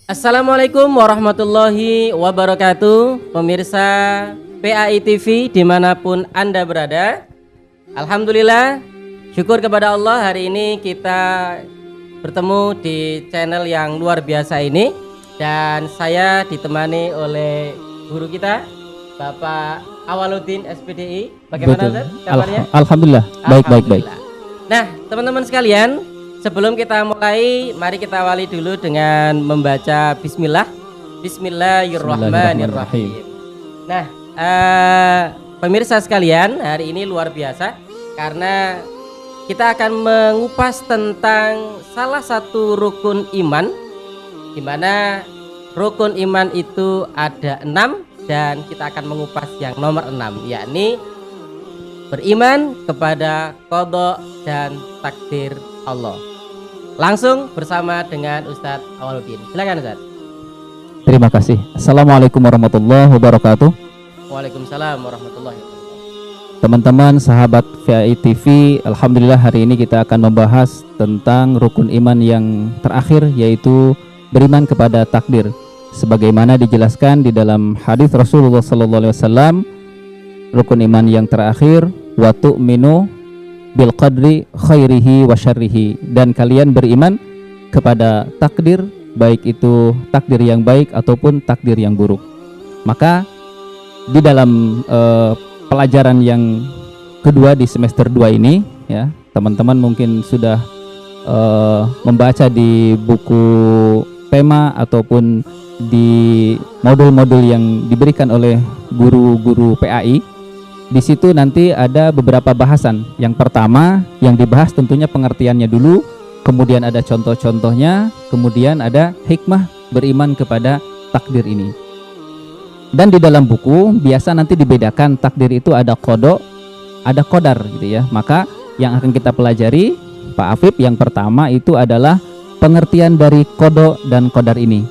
Assalamualaikum warahmatullahi wabarakatuh. Pemirsa PAI TV dimanapun Anda berada, alhamdulillah, syukur kepada Allah, hari ini kita bertemu di channel yang luar biasa ini. Dan saya ditemani oleh guru kita, Bapak Awaludin SPDI. Bagaimana Ustaz kabarnya? Alhamdulillah, baik. Nah, teman-teman sekalian, sebelum kita mulai, mari kita awali dulu dengan membaca Bismillah. Bismillahirrahmanirrahim. Nah, pemirsa sekalian, hari ini luar biasa karena kita akan mengupas tentang salah satu rukun iman, di mana rukun iman itu ada 6 dan kita akan mengupas yang nomor 6, yakni beriman kepada qada dan takdir Allah. Langsung bersama dengan Ustadz Awaludin. Silakan Ustadz. Terima kasih. Assalamualaikum warahmatullahi wabarakatuh. Waalaikumsalam warahmatullahi wabarakatuh. Teman-teman sahabat PAI TV, alhamdulillah hari ini kita akan membahas tentang rukun iman yang terakhir, yaitu beriman kepada takdir. Sebagaimana dijelaskan di dalam hadis Rasulullah SAW, rukun iman yang terakhir, wa tu'minu bil qadri khairihi wa syarrihi, dan kalian beriman kepada takdir, baik itu takdir yang baik ataupun takdir yang buruk. Maka di dalam pelajaran yang kedua di semester 2 ini, ya, teman-teman mungkin sudah membaca di buku PEMA ataupun di modul-modul yang diberikan oleh guru-guru PAI. Di situ nanti ada beberapa bahasan. Yang pertama yang dibahas tentunya pengertiannya dulu, kemudian ada contoh-contohnya, kemudian ada hikmah beriman kepada takdir ini. Dan di dalam buku biasa nanti dibedakan takdir itu ada qada, ada qadar gitu ya. Maka yang akan kita pelajari, Pak Afif, yang pertama itu adalah pengertian dari qada dan qadar ini.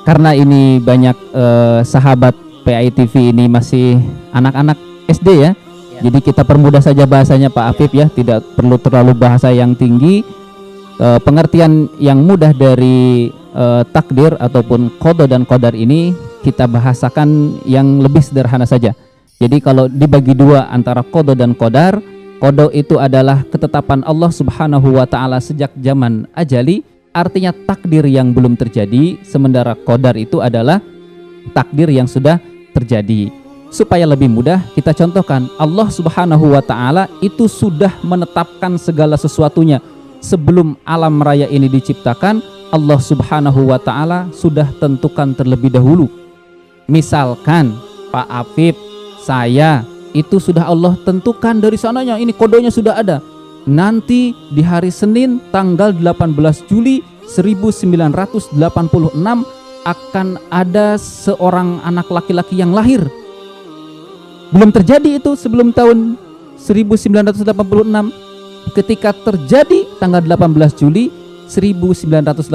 Karena ini banyak sahabat PAI TV ini masih anak-anak SD ya. Jadi kita permudah saja bahasanya Pak Afif ya, tidak perlu terlalu bahasa yang tinggi. Pengertian yang mudah dari takdir ataupun qada dan qadar ini kita bahasakan yang lebih sederhana saja. Jadi kalau dibagi dua antara qada dan qadar, qada itu adalah ketetapan Allah Subhanahu wa taala sejak zaman ajali, artinya takdir yang belum terjadi, sementara qadar itu adalah takdir yang sudah terjadi. Supaya lebih mudah kita contohkan, Allah Subhanahu wa taala itu sudah menetapkan segala sesuatunya. Sebelum alam raya ini diciptakan, Allah Subhanahu wa taala sudah tentukan terlebih dahulu. Misalkan Pak Afif, saya, itu sudah Allah tentukan dari sananya, ini kodenya sudah ada. Nanti di hari Senin tanggal 18 Juli 1986 akan ada seorang anak laki-laki yang lahir. Belum terjadi itu sebelum tahun 1986. Ketika terjadi tanggal 18 Juli 1986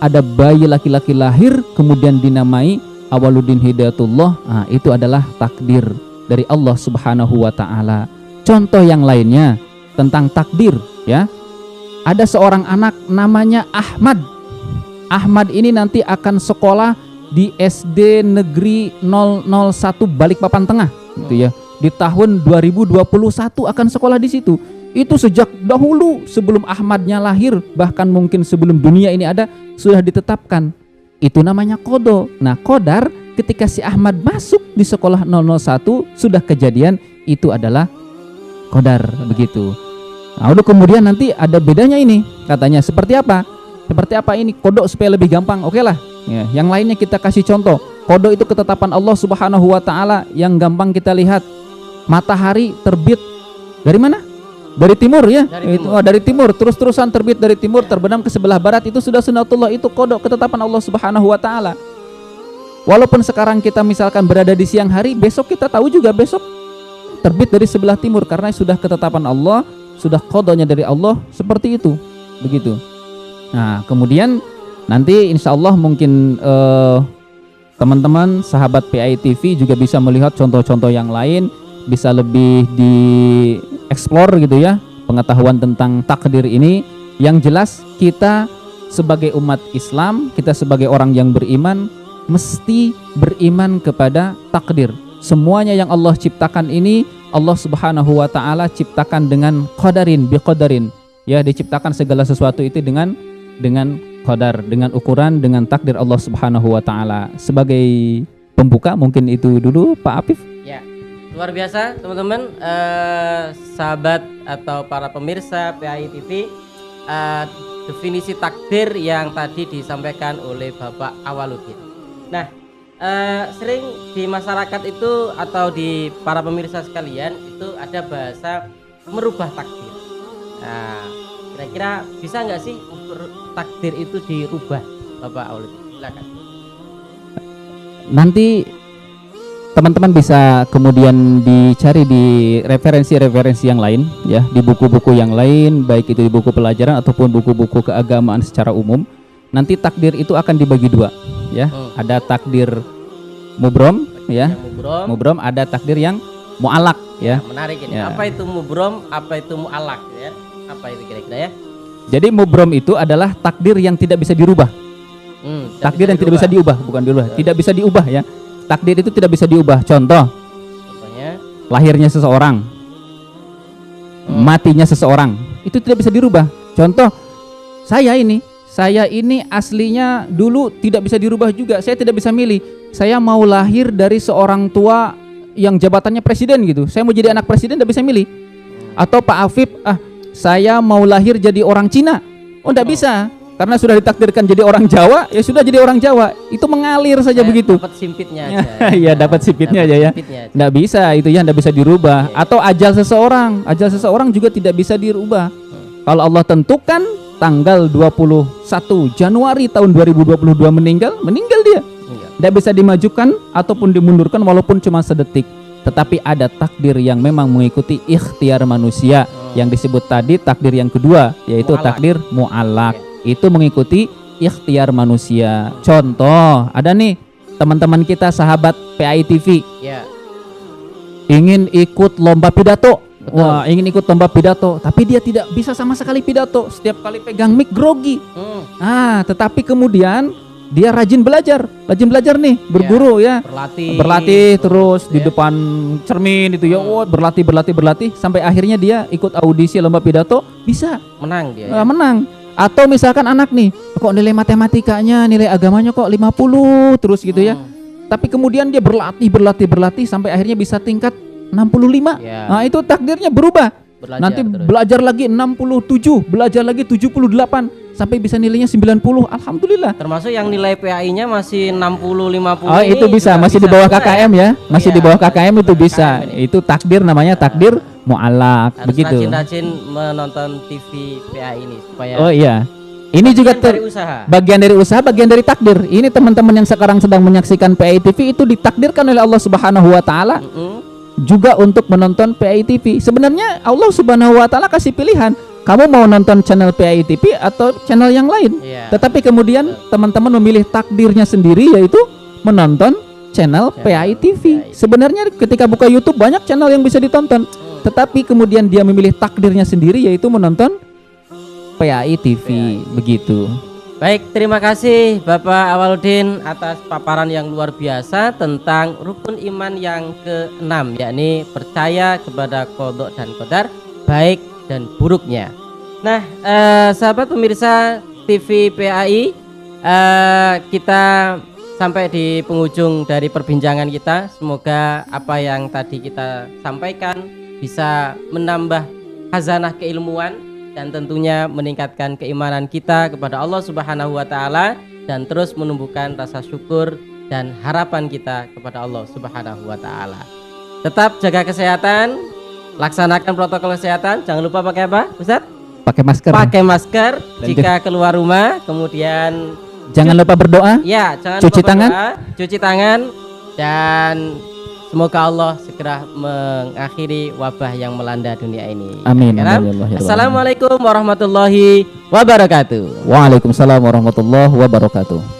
ada bayi laki-laki lahir, kemudian dinamai Awaludin Hidayatullah. Nah, itu adalah takdir dari Allah Subhanahu wa taala. Contoh yang lainnya tentang takdir ya. Ada seorang anak namanya Ahmad. Ahmad ini nanti akan sekolah di SD Negeri 001 Balikpapan Tengah gitu ya. Di tahun 2021 akan sekolah di situ. Itu sejak dahulu sebelum Ahmadnya lahir, bahkan mungkin sebelum dunia ini ada, sudah ditetapkan. Itu namanya qada. Nah, qadar ketika si Ahmad masuk di sekolah 001 sudah kejadian, itu adalah qadar begitu. Nah, udah kemudian nanti ada bedanya ini, katanya seperti apa? Seperti apa ini? Qada supaya lebih gampang. Oke lah. Ya, yang lainnya kita kasih contoh. Qada itu ketetapan Allah Subhanahu wa taala yang gampang kita lihat. Matahari terbit dari mana? Dari timur ya. Dari timur, terus-terusan terbit dari timur, terbenam ke sebelah barat, itu sudah sunatullah, itu qada, ketetapan Allah Subhanahu wa taala. Walaupun sekarang kita misalkan berada di siang hari, besok kita tahu juga besok terbit dari sebelah timur karena sudah ketetapan Allah, sudah qadanya dari Allah, seperti itu. Begitu. Nah, kemudian nanti insya Allah mungkin teman-teman sahabat PAI TV juga bisa melihat contoh-contoh yang lain, bisa lebih di explore gitu ya, pengetahuan tentang takdir ini. Yang jelas kita sebagai umat Islam, kita sebagai orang yang beriman mesti beriman kepada takdir. Semuanya yang Allah ciptakan ini Allah Subhanahu wa taala ciptakan dengan qadarin, biqadarin. Ya, diciptakan segala sesuatu itu dengan qadar, dengan ukuran, dengan takdir Allah Subhanahu wa taala. Sebagai pembuka mungkin itu dulu Pak Afif. Ya, luar biasa teman-teman, sahabat atau para pemirsa PAI TV, definisi takdir yang tadi disampaikan oleh Bapak Awaludin. Nah, sering di masyarakat itu atau di para pemirsa sekalian itu ada bahasa merubah takdir. Nah, kira-kira bisa nggak sih takdir itu dirubah, Bapak Awaludin? Silakan. Nanti teman-teman bisa kemudian dicari di referensi-referensi yang lain ya, di buku-buku yang lain, baik itu di buku pelajaran ataupun buku-buku keagamaan secara umum. Nanti takdir itu akan dibagi dua ya. Ada takdir mubrom ya. Mubrom, ada takdir yang mu'alak ya. Menarik ini. Ya. Apa itu mubrom, apa itu mu'alak ya? Apa itu kira-kira ya? Jadi mubrom itu adalah takdir yang tidak bisa dirubah. Takdir yang tidak bisa diubah, bukan dirubah, tidak bisa diubah ya. Takdir itu tidak bisa diubah. Contohnya lahirnya seseorang, matinya seseorang, itu tidak bisa dirubah. Contoh, saya ini aslinya dulu tidak bisa dirubah juga. Saya tidak bisa milih. Saya mau lahir dari seorang tua yang jabatannya presiden gitu. Saya mau jadi anak presiden, tidak bisa milih. Atau Pak Afif, saya mau lahir jadi orang Cina. Oh, tidak bisa. Karena sudah ditakdirkan jadi orang Jawa, ya sudah jadi orang Jawa. Itu mengalir saja begitu. Dapat simpitnya aja. Iya, dapat simpitnya aja ya. Nggak bisa, itu ya nggak bisa dirubah. Atau ajal seseorang juga tidak bisa dirubah. Kalau Allah tentukan tanggal 21 Januari tahun 2022 meninggal dia. Nggak bisa dimajukan ataupun dimundurkan walaupun cuma sedetik. Tetapi ada takdir yang memang mengikuti ikhtiar manusia yang disebut tadi takdir yang kedua, yaitu takdir mu'alak. Itu mengikuti ikhtiar manusia. Contoh, ada nih teman-teman kita sahabat PAI TV ingin ikut lomba pidato. Wah, ingin ikut lomba pidato, tapi dia tidak bisa sama sekali pidato. Setiap kali pegang mic grogi. Tetapi kemudian dia rajin belajar nih, berguru ya. Berlatih terus di depan cermin itu ya. Berlatih sampai akhirnya dia ikut audisi lomba pidato, bisa menang dia. Menang. Atau misalkan anak nih, kok nilai matematikanya, nilai agamanya kok 50 terus gitu ya. Tapi kemudian dia berlatih sampai akhirnya bisa tingkat 65. Nah, itu takdirnya berubah. Nanti belajar lagi 67, belajar lagi 78 sampai bisa nilainya 90. Alhamdulillah. Termasuk yang nilai PAI-nya masih 60 50. Oh, itu bisa, masih di bawah KKM ya. Masih di bawah KKM itu bisa. Itu takdir, namanya takdir mu'alak. Harus begitu. Rajin-rajin menonton TV PAI ini supaya. Oh iya. Ini juga bagian dari usaha, bagian dari takdir. Ini teman-teman yang sekarang sedang menyaksikan PAI TV itu ditakdirkan oleh Allah Subhanahu wa taala. Juga untuk menonton PAI TV. Sebenarnya Allah Subhanahu wa taala kasih pilihan, kamu mau nonton channel PAI TV atau channel yang lain. Tetapi kemudian teman-teman memilih takdirnya sendiri, yaitu menonton channel PAI TV. Sebenarnya ketika buka YouTube banyak channel yang bisa ditonton, tetapi kemudian dia memilih takdirnya sendiri, yaitu menonton PAI TV. Begitu. Baik, terima kasih Bapak Awaludin atas paparan yang luar biasa tentang rukun iman yang ke-6, yakni percaya kepada qada dan qadar, baik dan buruknya. Nah, sahabat pemirsa TV PAI, kita sampai di penghujung dari perbincangan kita. Semoga apa yang tadi kita sampaikan bisa menambah khazanah keilmuan dan tentunya meningkatkan keimanan kita kepada Allah Subhanahu wa taala dan terus menumbuhkan rasa syukur dan harapan kita kepada Allah Subhanahu wa taala. Tetap jaga kesehatan, laksanakan protokol kesehatan. Jangan lupa pakai apa, Ustaz? Pakai masker. Pakai masker jika keluar rumah, kemudian jangan lupa berdoa. Ya, jangan cuci lupa tangan. Berdoa, cuci tangan, dan semoga Allah segera mengakhiri wabah yang melanda dunia ini. Amin. Assalamualaikum warahmatullahi wabarakatuh. Waalaikumsalam warahmatullahi wabarakatuh.